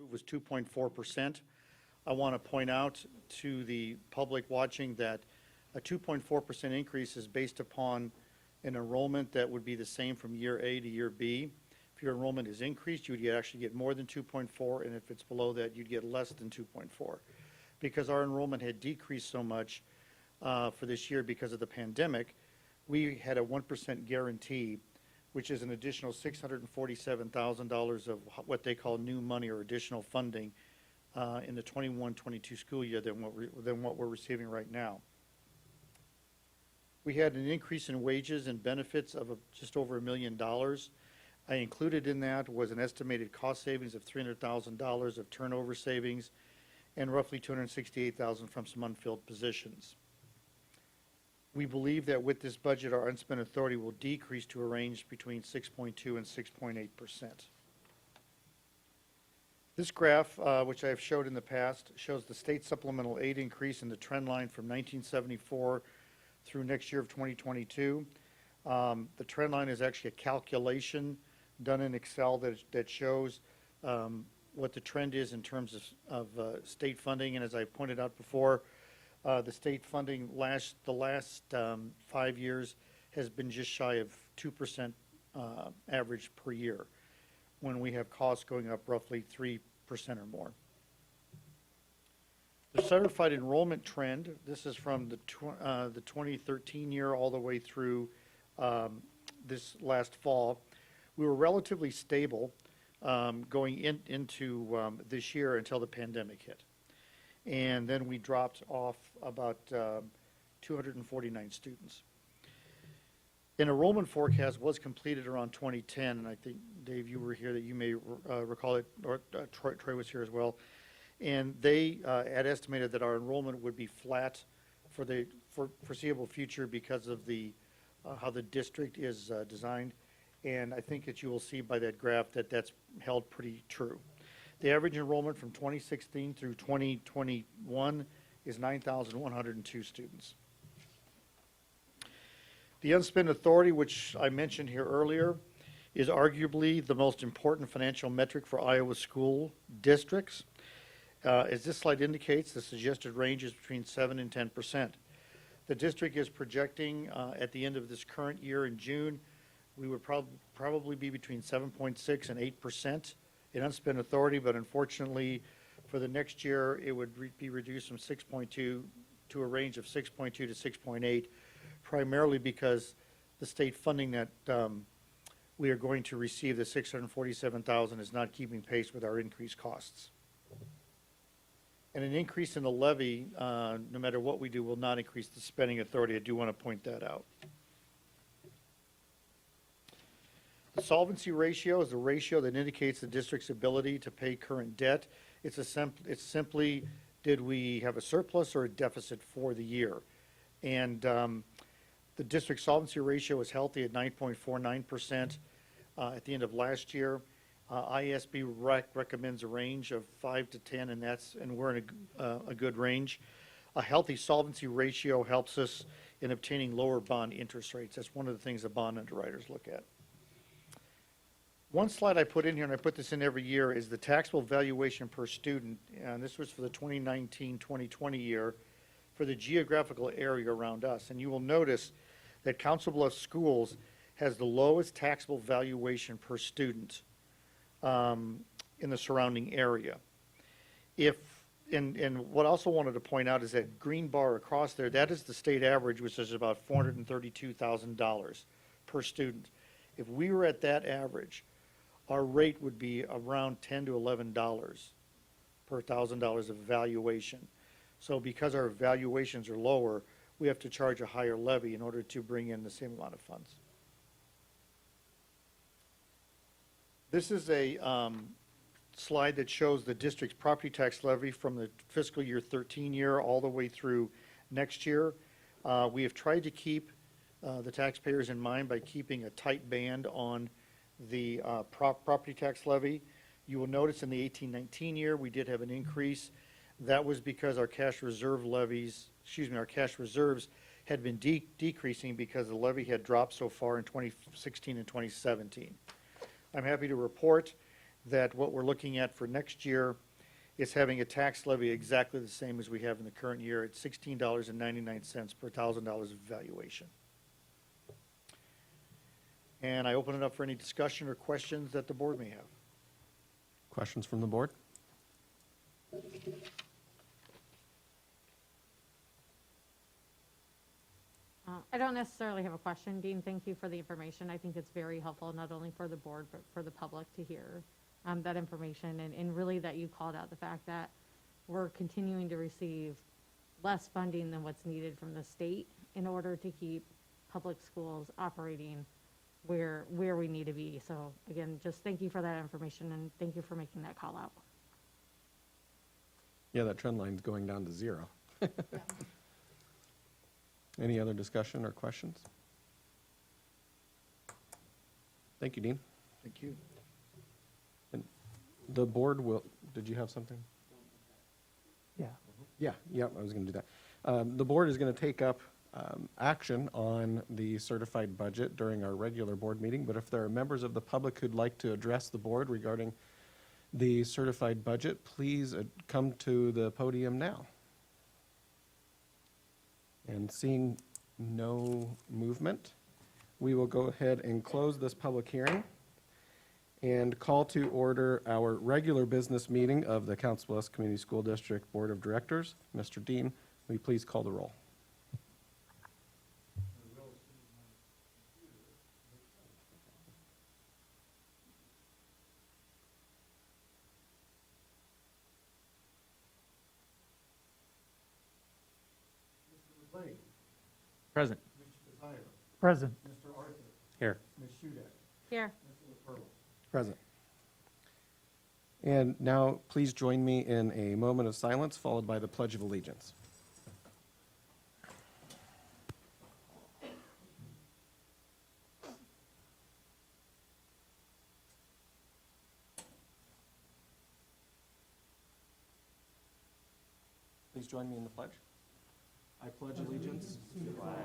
was 2.4%. I want to point out to the public watching that a 2.4% increase is based upon an enrollment that would be the same from year A to year B. If your enrollment is increased, you would actually get more than 2.4, and if it's below that, you'd get less than 2.4. Because our enrollment had decreased so much for this year because of the pandemic, we had a 1% guarantee, which is an additional $647,000 of what they call new money or additional funding in the 21-22 school year than what we're receiving right now. We had an increase in wages and benefits of just over $1 million. I included in that was an estimated cost savings of $300,000 of turnover savings and roughly $268,000 from some unfilled positions. We believe that with this budget, our unspent authority will decrease to a range between 6.2 and 6.8%. This graph, which I have showed in the past, shows the state supplemental aid increase in the trend line from 1974 through next year of 2022. The trend line is actually a calculation done in Excel that shows what the trend is in terms of state funding. And as I pointed out before, the state funding the last 5 years has been just shy of 2% average per year, when we have costs going up roughly 3% or more. The certified enrollment trend, this is from the 2013 year all the way through this last fall. We were relatively stable going into this year until the pandemic hit. And then we dropped off about 249 students. An enrollment forecast was completed around 2010, and I think, Dave, you were here, that you may recall it, or Troy was here as well. And they had estimated that our enrollment would be flat for the foreseeable future because of the how the district is designed. And I think that you will see by that graph that that's held pretty true. The average enrollment from 2016 through 2021 is 9,102 students. The unspent authority, which I mentioned here earlier, is arguably the most important financial metric for Iowa school districts. As this slide indicates, the suggested range is between 7 and 10%. The district is projecting at the end of this current year in June, we would probably be between 7.6 and 8% in unspent authority, but unfortunately for the next year, it would be reduced from 6.2 to a range of 6.2 to 6.8, primarily because the state funding that we are going to receive, the $647,000, is not keeping pace with our increased costs. And an increase in the levy, no matter what we do, will not increase the spending authority. I do want to point that out. The solvency ratio is the ratio that indicates the district's ability to pay current debt. It's simply, did we have a surplus or a deficit for the year? And the district solvency ratio is healthy at 9.49% at the end of last year. IASB recommends a range of 5 to 10, and we're in a good range. A healthy solvency ratio helps us in obtaining lower bond interest rates. That's one of the things that bond underwriters look at. One slide I put in here, and I put this in every year, is the taxable valuation per student, and this was for the 2019-2020 year for the geographical area around us. And you will notice that Council Bluffs Schools has the lowest taxable valuation per student in the surrounding area. And what I also wanted to point out is that green bar across there, that is the state average, which is about $432,000 per student. If we were at that average, our rate would be around $10 to $11 per $1,000 of valuation. So because our valuations are lower, we have to charge a higher levy in order to bring in the same amount of funds. This is a slide that shows the district's property tax levy from the fiscal year 13 year all the way through next year. We have tried to keep the taxpayers in mind by keeping a tight band on the property tax levy. You will notice in the 18-19 year, we did have an increase. That was because our cash reserve our cash reserves had been decreasing because the levy had dropped so far in 2016 and 2017. I'm happy to report that what we're looking at for next year is having a tax levy exactly the same as we have in the current year at $16.99 per $1,000 of valuation. And I open it up for any discussion or questions that the board may have. Questions from the board? I don't necessarily have a question. Dean, thank you for the information. I think it's very helpful, not only for the board, but for the public to hear that information. And really that you called out the fact that we're continuing to receive less funding than what's needed from the state in order to keep public schools operating where we need to be. So again, just thank you for that information, and thank you for making that call out. Yeah, that trend line's going down to 0. Any other discussion or questions? Thank you, Dean. Thank you. And the board will, did you have something? Yeah, I was going to do that. The board is going to take up action on the certified budget during our regular board meeting, but if there are members of the public who'd like to address the board regarding the certified budget, please come to the podium now. And seeing no movement, we will go ahead and close this public hearing and call to order our regular business meeting of the Council Bluffs Community School District Board of Directors. Mr. Dean, will you please call the roll? Present. Mr. Desire. Present. Mr. Arthur. Here. Ms. Shudak. Here. Mr. LaPerla. Present. And now, please join me in a moment of silence, followed by the Pledge of Allegiance. Please join me in the pledge. I pledge allegiance to the flag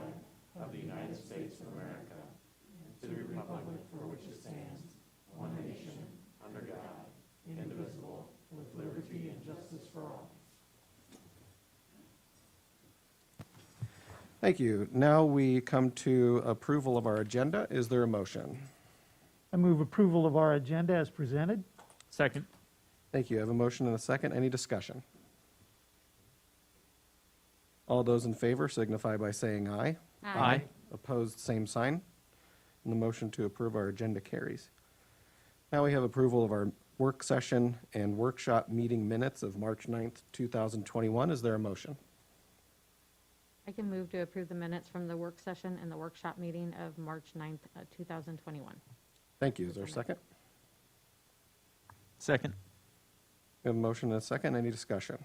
of the United States of America, to the republic for which it stands, one nation, under God, indivisible, with liberty and justice for all. Thank you. Now we come to approval of our agenda. Is there a motion? I move approval of our agenda as presented. Second. Thank you. I have a motion and a second. Any discussion? All those in favor signify by saying aye. Aye. Opposed, same sign. And the motion to approve our agenda carries. Now we have approval of our work session and workshop meeting minutes of March 9th, 2021. Is there a motion? I can move to approve the minutes from the work session and the workshop meeting of March 9th, 2021. Thank you. Is there a second? Second. We have a motion and a second. Any discussion?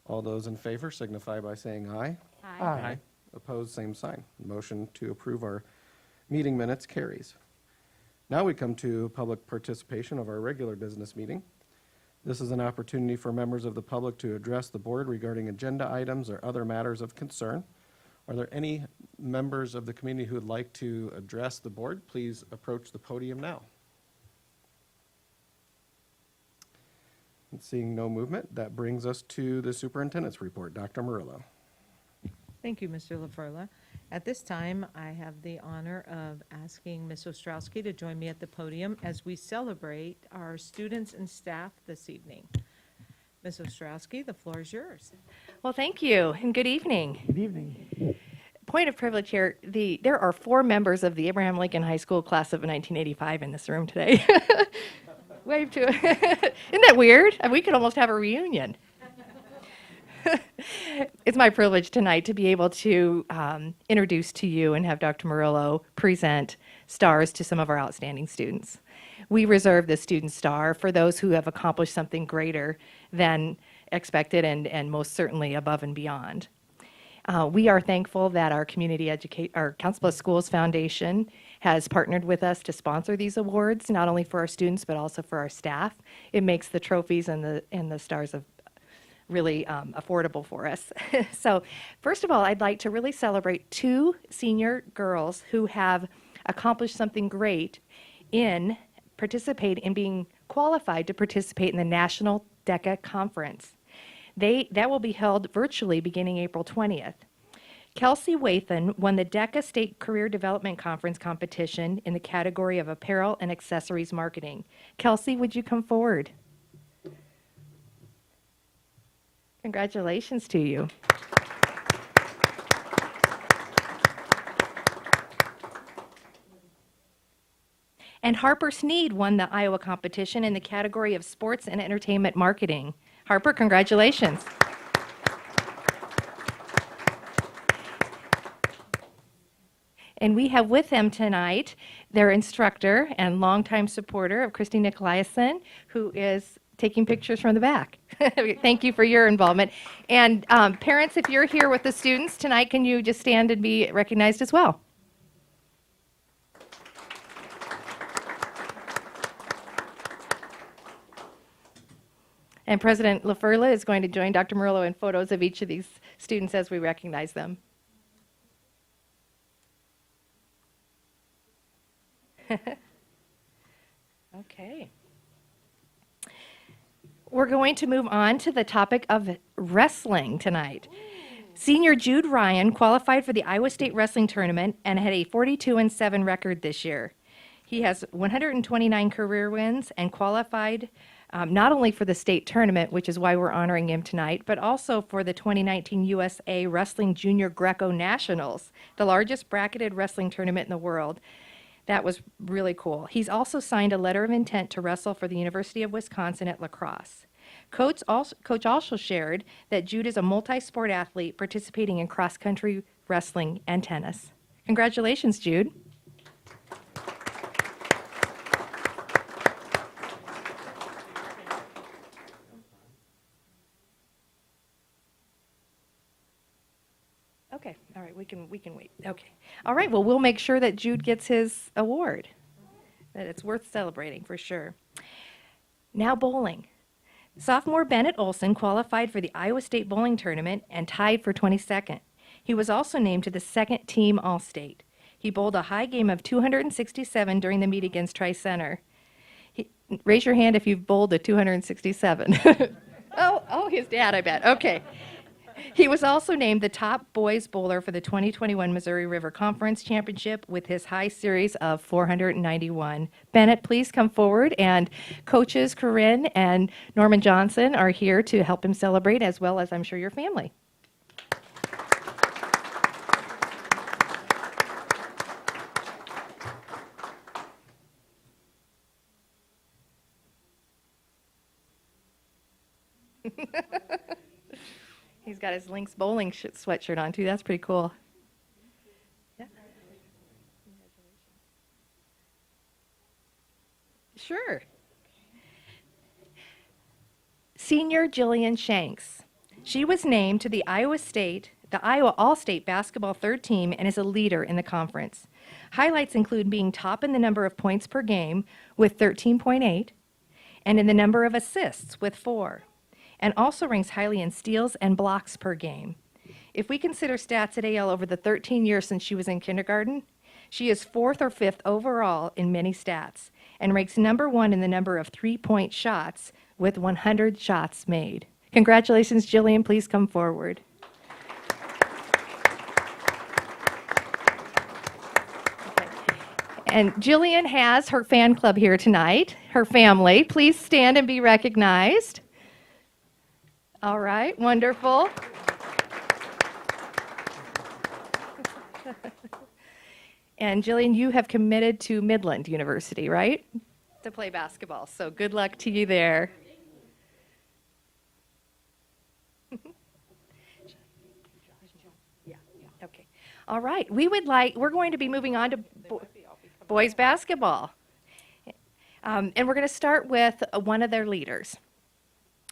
All those in favor signify by saying aye. Aye. Opposed, same sign. Motion to approve our meeting minutes carries. Now we come to public participation of our regular business meeting. This is an opportunity for members of the public to address the board regarding agenda items or other matters of concern. Are there any members of the community who would like to address the board? Please approach the podium now. And seeing no movement, that brings us to the superintendent's report. Dr. Murillo. Thank you, Mr. LaFerla. At this time, I have the honor of asking Ms. Ostrowski to join me at the podium as we celebrate our students and staff this evening. Ms. Ostrowski, the floor is yours. Well, thank you, and good evening. Good evening. Point of privilege here, there are 4 members of the Abraham Lincoln High School class of 1985 in this room today. Wave to Isn't that weird? We could almost have a reunion. It's my privilege tonight to be able to introduce to you and have Dr. Murillo present stars to some of our outstanding students. We reserve the Student Star for those who have accomplished something greater than expected and most certainly above and beyond. We are thankful that our our Council Bluffs Schools Foundation has partnered with us to sponsor these awards, not only for our students, but also for our staff. It makes the trophies and the stars really affordable for us. So first of all, I'd like to really celebrate 2 senior girls who have accomplished something great in being qualified to participate in the National DECA Conference. That will be held virtually beginning April 20th. Kelsey Wathan won the DECA State Career Development Conference competition in the category of apparel and accessories marketing. Kelsey, would you come forward? Congratulations to you. And Harper Sneed won the Iowa competition in the category of sports and entertainment marketing. Harper, congratulations. And we have with them tonight their instructor and longtime supporter of Christy Nicolaisen, who is taking pictures from the back. Thank you for your involvement. And parents, if you're here with the students tonight, can you just stand and be recognized as well? And President LaFurla is going to join Dr. Murillo in photos of each of these students as we recognize them. Okay. We're going to move on to the topic of wrestling tonight. Senior Jude Ryan qualified for the Iowa State Wrestling Tournament and had a 42-7 record this year. He has 129 career wins and qualified not only for the state tournament, which is why we're honoring him tonight, but also for the 2019 USA Wrestling Junior Greco Nationals, the largest bracketed wrestling tournament in the world. That was really cool. He's also signed a letter of intent to wrestle for the University of Wisconsin at La Crosse. Coach also shared that Jude is a multi-sport athlete participating in cross-country wrestling and tennis. Congratulations, Jude. Okay, all right, we can wait. Okay. All right, well, we'll make sure that Jude gets his award. That it's worth celebrating for sure. Now bowling. Sophomore Bennett Olson qualified for the Iowa State Bowling Tournament and tied for 22nd. He was also named to the second team All-State. He bowled a high game of 267 during the meet against Tri-Center. Raise your hand if you've bowled a 267. Oh, his dad, I bet. Okay. He was also named the top boys bowler for the 2021 Missouri River Conference Championship with his high series of 491. Bennett, please come forward, and coaches Corinne and Norman Johnson are here to help him celebrate, as well as I'm sure your family. He's got his Lynx bowling sweatshirt on, too. That's pretty cool. Yeah. Sure. Senior Jillian Shanks. She was named to the Iowa All-State Basketball third team and is a leader in the conference. Highlights include being top in the number of points per game with 13.8 and in the number of assists with 4. And also ranks highly in steals and blocks per game. If we consider stats at AL over the 13 years since she was in kindergarten, she is 4th or 5th overall in many stats and ranks number 1 in the number of 3-point shots with 100 shots made. Congratulations, Jillian. Please come forward. Okay. And Jillian has her fan club here tonight, her family. Please stand and be recognized. All right, wonderful. And Jillian, you have committed to Midland University, right? To play basketball, so good luck to you there. Yeah, okay. All right, we're going to be moving on to boys basketball. And we're going to start with one of their leaders.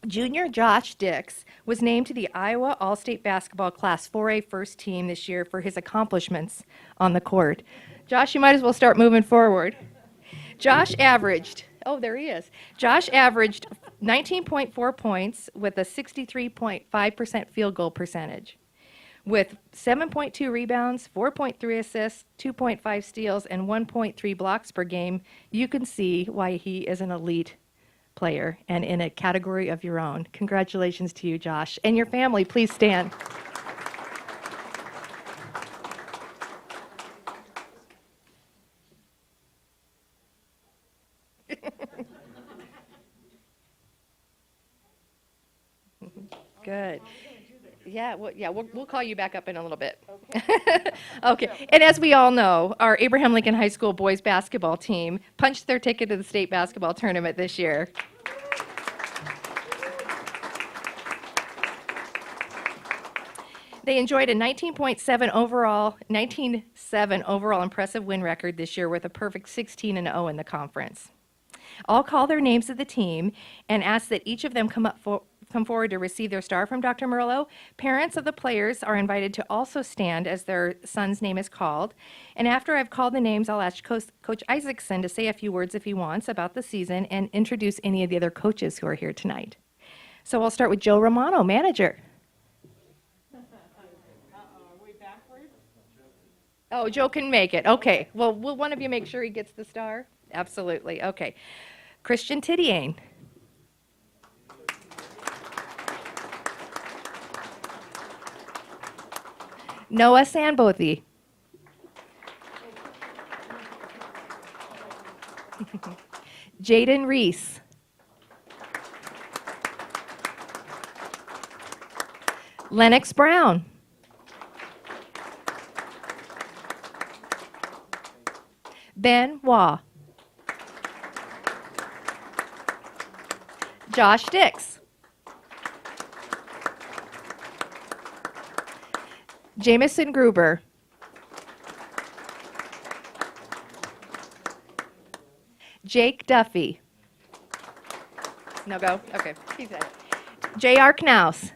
Junior Josh Dix was named to the Iowa All-State Basketball Class 4A first team this year for his accomplishments on the court. Josh, you might as well start moving forward. Josh averaged 19.4 points with a 63.5% field goal percentage. with 7.2 rebounds, 4.3 assists, 2.5 steals, and 1.3 blocks per game, you can see why he is an elite player and in a category of your own. Congratulations to you, Josh. And your family, please stand. Good. Yeah, we'll call you back up in a little bit. Okay. And as we all know, our Abraham Lincoln High School boys basketball team punched their ticket to the state basketball tournament this year. They enjoyed a 19.7 overall, 19.7 overall impressive win record this year with a perfect 16-0 in the conference. I'll call their names of the team and ask that each of them come forward to receive their star from Dr. Murillo. Parents of the players are invited to also stand as their son's name is called. And after I've called the names, I'll ask Coach Isaacson to say a few words if he wants about the season and introduce any of the other coaches who are here tonight. So I'll start with Joe Romano, manager. Oh, Joe can make it. Okay. Well, will one of you make sure he gets the star? Absolutely. Okay. Christian Tidiane. Noah Sanbothy. Jaden Reese. Lennox Brown. Ben Waugh. Josh Dix. Jamison Gruber. Jake Duffy. No go? Okay. He's in. J.R. Knaus.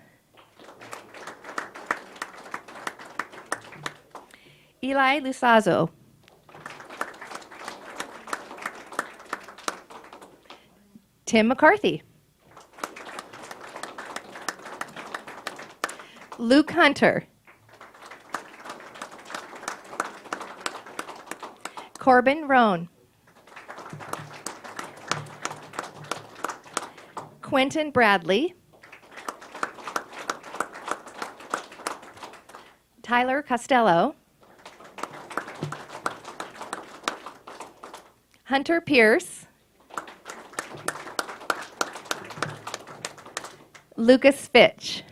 Eli Lusazo. Tim McCarthy. Luke Hunter. Corbin Roan. Quentin Bradley. Tyler Costello. Hunter Pierce. Lucas Fitch.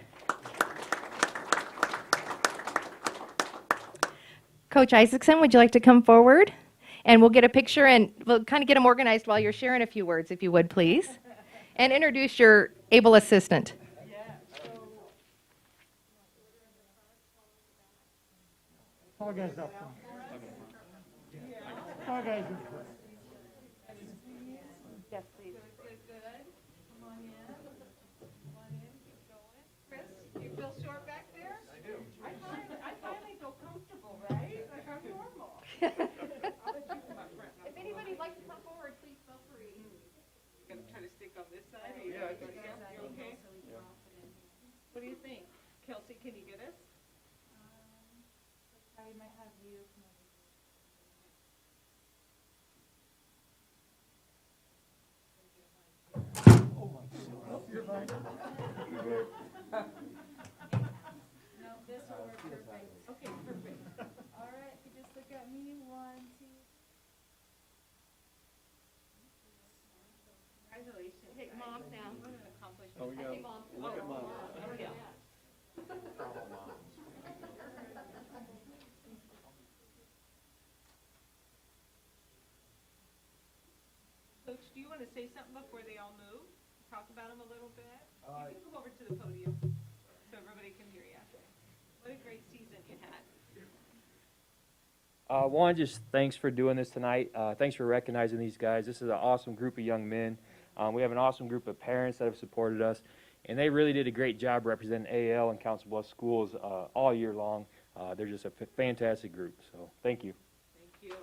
Coach Isaacson, would you like to come forward? And we'll get a picture and we'll kind of get them organized while you're sharing a few words, if you would, please. And introduce your able assistant. All guys up front. All guys up front. Yes, please. You feel short back there? I do. I finally feel comfortable, right? Like I'm normal. If anybody'd like to come forward, please feel free. Gonna try to stick on this side? Or you okay? What do you think? Kelsey, can you get us? I might have you come over. No, this will work perfect. Okay, perfect. All right, you just look at me, 1, 2. Congratulations. Hey, Mom, now. What an accomplishment. Oh, we got, look at mom. Coach, do you want to say something before they all move? Talk about them a little bit? You can come over to the podium so everybody can hear you. What a great season you had. One, just thanks for doing this tonight. Thanks for recognizing these guys. This is an awesome group of young men. We have an awesome group of parents that have supported us, and they really did a great job representing AL and Council Bluffs schools all year long. They're just a fantastic group, so thank you. Thank you.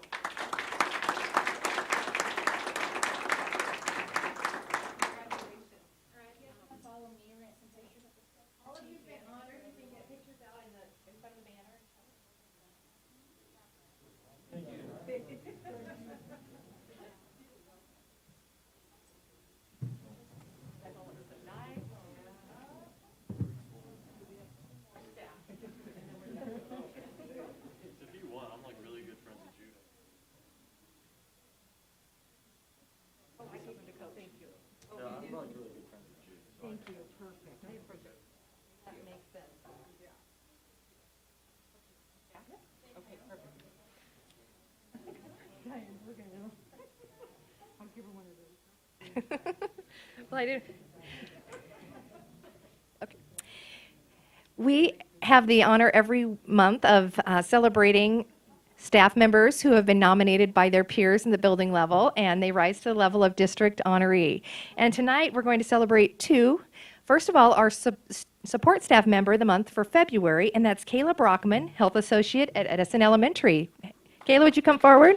Follow me, we're gonna get some pictures of this. All of you get honored, you can get pictures out in front of Well, I did. Okay. We have the honor every month of celebrating staff members who have been nominated by their peers in the building level, and they rise to the level of district honoree. And tonight, we're going to celebrate two. First of all, our support staff member of the month for February, and that's Kayla Brockman, Health Associate at Edison Elementary. Kayla, would you come forward?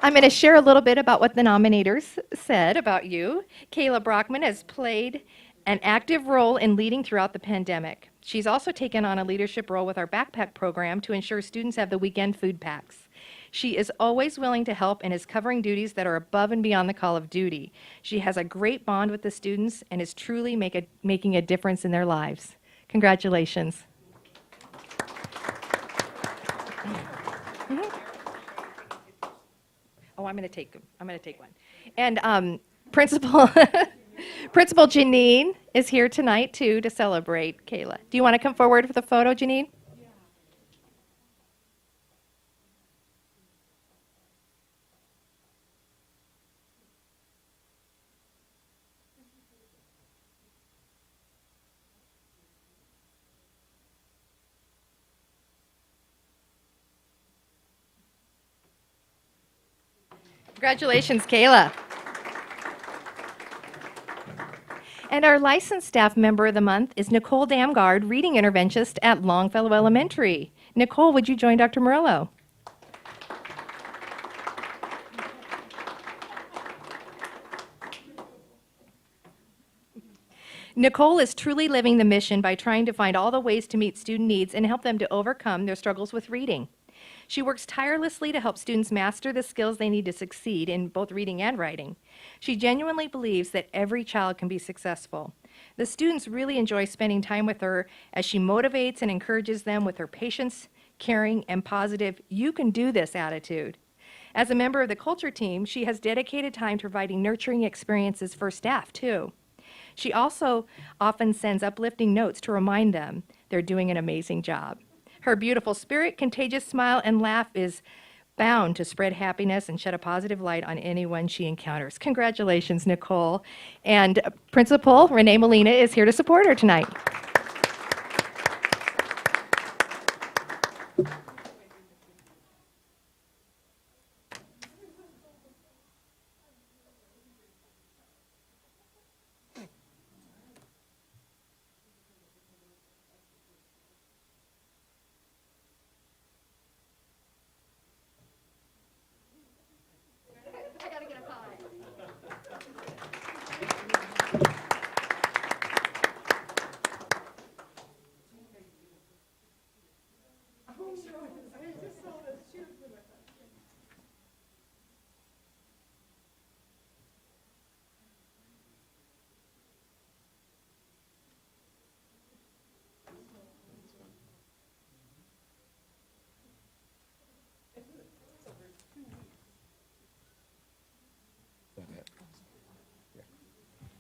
I'm going to share a little bit about what the nominators said about you. Kayla Brockman has played an active role in leading throughout the pandemic. She's also taken on a leadership role with our backpack program to ensure students have the weekend food packs. She is always willing to help and is covering duties that are above and beyond the call of duty. She has a great bond with the students and is truly making a difference in their lives. Congratulations. Oh, I'm going to take one. And Principal Principal Janine is here tonight too to celebrate Kayla. Do you want to come forward for the photo, Janine? Congratulations, Kayla. And our licensed staff member of the month is Nicole Damgard, reading interventionist at Longfellow Elementary. Nicole, would you join Dr. Murillo? Nicole is truly living the mission by trying to find all the ways to meet student needs and help them to overcome their struggles with reading. She works tirelessly to help students master the skills they need to succeed in both reading and writing. She genuinely believes that every child can be successful. The students really enjoy spending time with her as she motivates and encourages them with her patience, caring, and positive, "you can do this" attitude. As a member of the culture team, she has dedicated time to providing nurturing experiences for staff, too. She also often sends uplifting notes to remind them they're doing an amazing job. Her beautiful spirit, contagious smile, and laugh is bound to spread happiness and shed a positive light on anyone she encounters. Congratulations, Nicole. And Principal Renee Molina is here to support her tonight.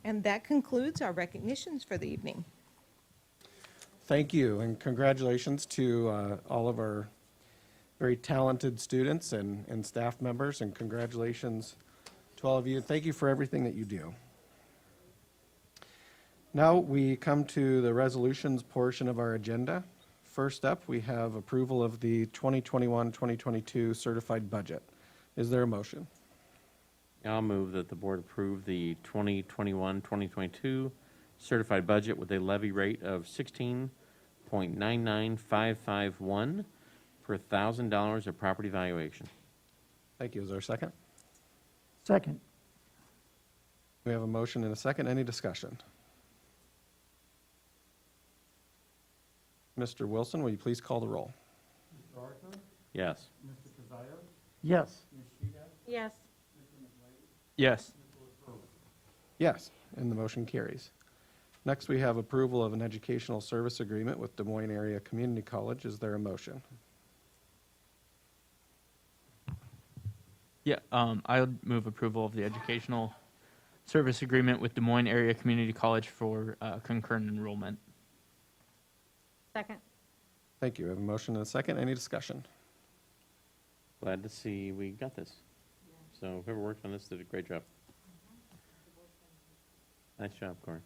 And that concludes our recognitions for the evening. Thank you, and congratulations to all of our very talented students and staff members, and congratulations to all of you. Thank you for everything that you do. Now we come to the resolutions portion of our agenda. First up, we have approval of the 2021-2022 certified budget. Is there a motion? I'll move that the board approve the 2021-2022 certified budget with a levy rate of $16.99551 per $1,000 of property valuation. Thank you. Is there a second? Second. We have a motion and a second. Any discussion? Mr. Wilson, will you please call the roll? Yes. Yes. Yes. Yes. Yes, and the motion carries. Next, we have approval of an educational service agreement with Des Moines Area Community College. Is there a motion? Yeah, I would move approval of the educational service agreement with Des Moines Area Community College for concurrent enrollment. Second. Thank you. We have a motion and a second. Any discussion? glad to see we got this. So whoever worked on this did a great job. Nice job, Corey.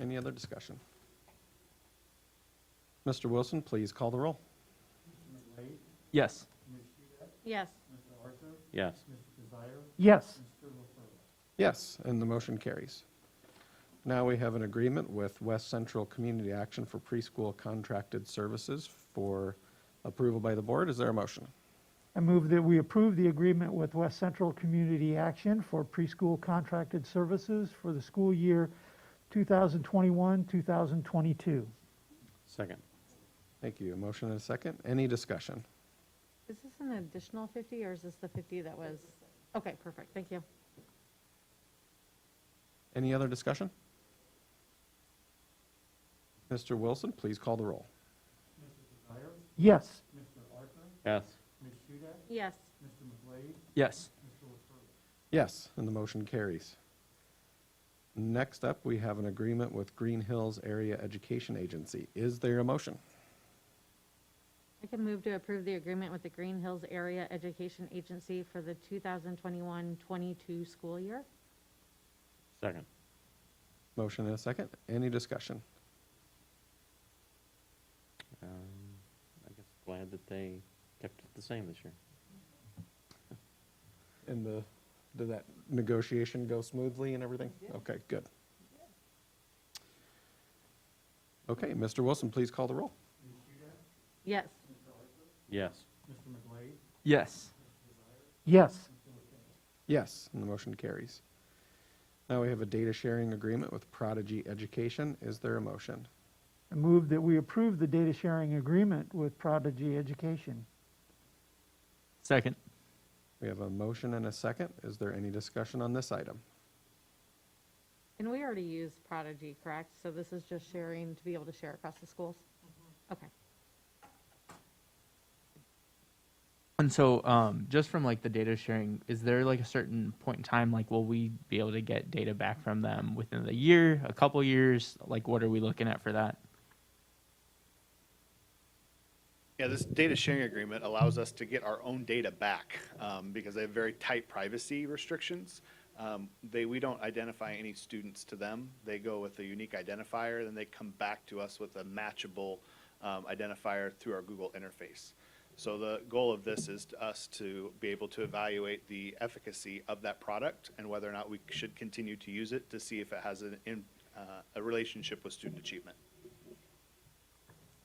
Any other discussion? Mr. Wilson, please call the roll. Yes. Yes. Yes. Yes. Yes, and the motion carries. Now we have an agreement with West Central Community Action for preschool contracted services for approval by the board. Is there a motion? I move that we approve the agreement with West Central Community Action for preschool contracted services for the school year 2021, 2022. Second. Thank you. A motion and a second. Any discussion? Is this an additional 50 or is this the 50 that was? Okay, perfect. Thank you. Any other discussion? Mr. Wilson, please call the roll. Yes. Yes. Yes. Yes. Yes, and the motion carries. Next up, we have an agreement with Green Hills Area Education Agency. Is there a motion? I can move to approve the agreement with the Green Hills Area Education Agency for the 2021-22 school year. Second. Motion and a second. Any discussion? I guess glad that they kept it the same this year. And did that negotiation go smoothly and everything? Okay, good. Okay, Mr. Wilson, please call the roll. Yes. Yes. Yes. Yes. Yes, and the motion carries. Now we have a data sharing agreement with Prodigy Education. Is there a motion? I move that we approve the data sharing agreement with Prodigy Education. Second. We have a motion and a second. Is there any discussion on this item? And we already use Prodigy, correct? So this is just sharing to be able to share across the schools? Okay. And so, just from like the data sharing, is there like a certain point in time, like will we be able to get data back from them within the year, a couple years? Like what are we looking at for that? Yeah, this data sharing agreement allows us to get our own data back because they have very tight privacy restrictions. We don't identify any students to them. They go with a unique identifier, then they come back to us with a matchable identifier through our Google interface. So the goal of this is us to be able to evaluate the efficacy of that product and whether or not we should continue to use it to see if it has a relationship with student achievement.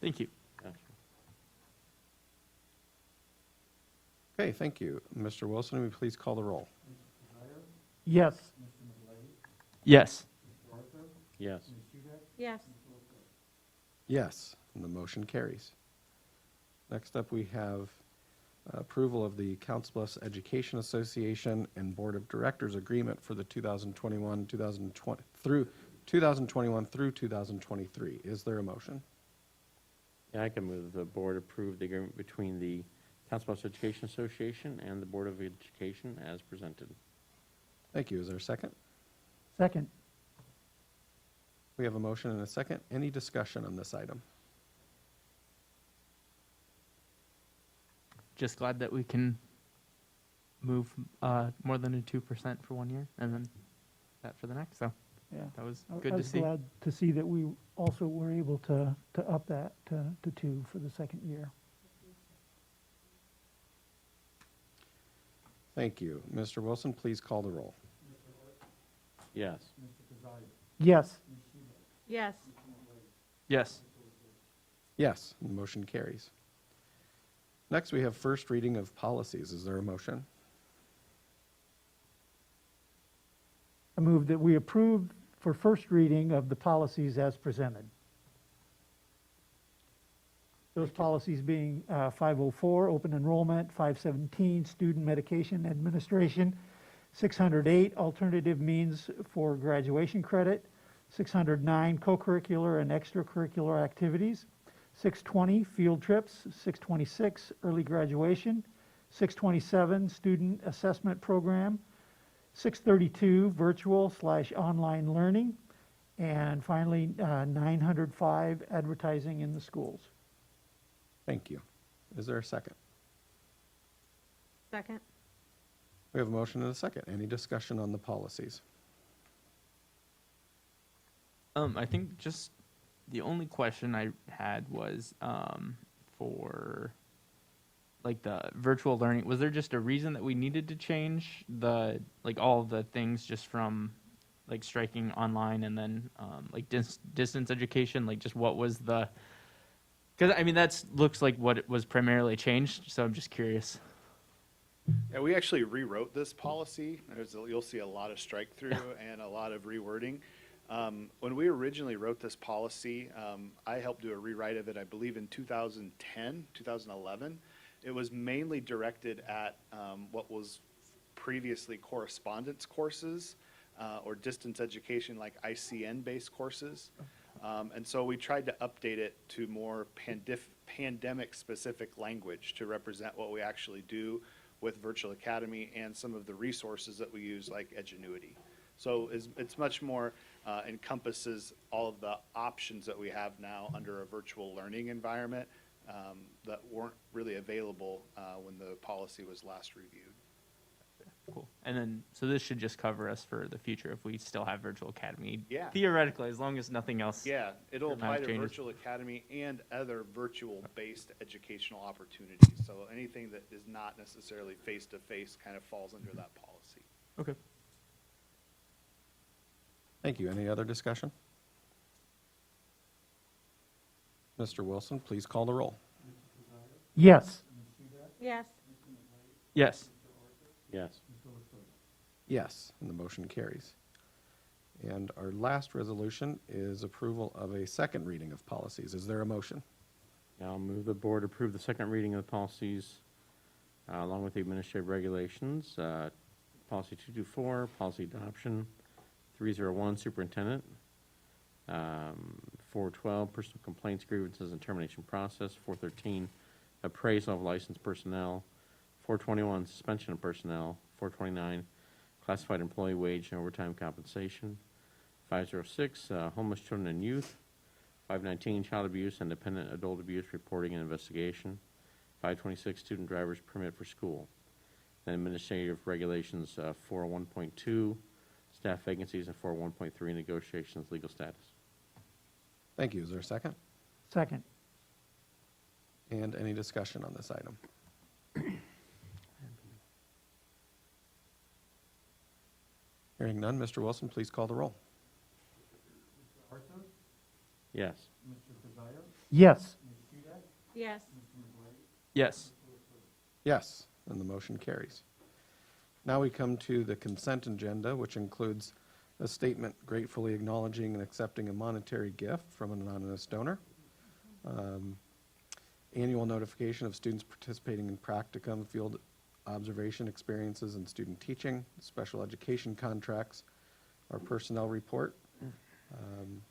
Thank you. Gotcha. Okay, thank you. Mr. Wilson, will you please call the roll? Yes. Yes. Yes. Yes. Yes, and the motion carries. Next up, we have approval of the Council Bluffs Education Association and Board of Directors agreement for the 2021 through 2023. Is there a motion? Yeah, I can move the board approve the agreement between the Council Bluffs Education Association and the Board of Education as presented. Thank you. Is there a second? Second. We have a motion and a second. Any discussion on this item? Just glad that we can move more than a 2% for 1 year and then that for the next. So Yeah. that was I good to was see. glad to see that we also were able to up that to 2 for the second year. Thank you. Mr. Wilson, please call the roll. Yes. Yes. Yes. Yes. Yes, and the motion carries. Next, we have first reading of policies. Is there a motion? I move that we approve for first reading of the policies as presented. Those policies being 504, open enrollment, 517, student medication administration, 608, alternative means for graduation credit, 609, co-curricular and extracurricular activities, 620, field trips, 626, early graduation, 627, student assessment program, 632, virtual/online learning, and finally, 905, advertising in the schools. Thank you. Is there a second? Second? We have a motion and a second. Any discussion on the policies? I think just the only question I had was for like the virtual learning. Was there just a reason that we needed to change the like all the things just from like striking online and then like distance education? Like just what was the? Because I mean that's looks like what it was primarily changed. So I'm just curious. Yeah, we actually rewrote this policy. You'll see a lot of strike through and a lot of rewording. When we originally wrote this policy, I helped do a rewrite of it, I believe in 2010, 2011. It was mainly directed at what was previously correspondence courses or distance education like ICN-based courses. And so we tried to update it to more pandemic-specific language to represent what we actually do with Virtual Academy and some of the resources that we use like Edgenuity. So it's much more encompasses all of the options that we have now under a virtual learning environment that weren't really available when the policy was last reviewed. Cool. And then so this should just cover us for the future if we still have Virtual Academy. Yeah. Theoretically, as long as nothing else. Yeah, it'll amount apply of to changes. Virtual Academy and other virtual-based educational opportunities. So anything that is not necessarily face-to-face kind of falls under that policy. Okay. Thank you. Any other discussion? Mr. Wilson, please call the roll. Yes. Yes. Yes. Yes. Yes, and the motion carries. And our last resolution is approval of a second reading of policies. Is there a motion? I'll move the board approve the second reading of the policies along with the administrative regulations. Policy 224, policy adoption, 301, superintendent, 412, personal complaints, grievances, and termination process, 413, appraisal of licensed personnel, 421, suspension of personnel, 429, classified employee wage and overtime compensation, 506, homeless children and youth, 519, child abuse and dependent adult abuse reporting and investigation, 526, student driver's permit for school, and administrative regulations 401.2, staff vacancies, and 401.3, negotiations, legal status. Thank you. Is there a second? Second. And any discussion on this item? Hearing none, Mr. Wilson, please call the roll. Yes. Yes. Yes. Yes. Yes, and the motion carries. Now we come to the consent agenda, which includes a statement gratefully acknowledging and accepting a monetary gift from an anonymous donor, annual notification of students participating in practicum, field observation experiences, and student teaching, special education contracts, our personnel report,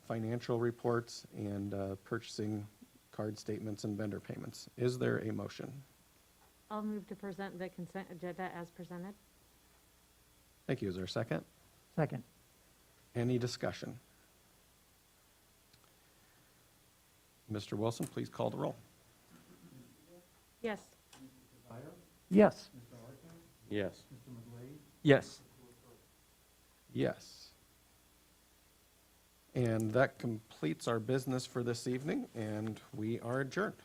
financial reports, and purchasing card statements and vendor payments. Is there a motion? I'll move to present the consent agenda as presented. Thank you. Is there a second? Second. Any discussion? Mr. Wilson, please call the roll. Yes. Yes. Yes. Yes. Yes. And that completes our business for this evening, and we are adjourned.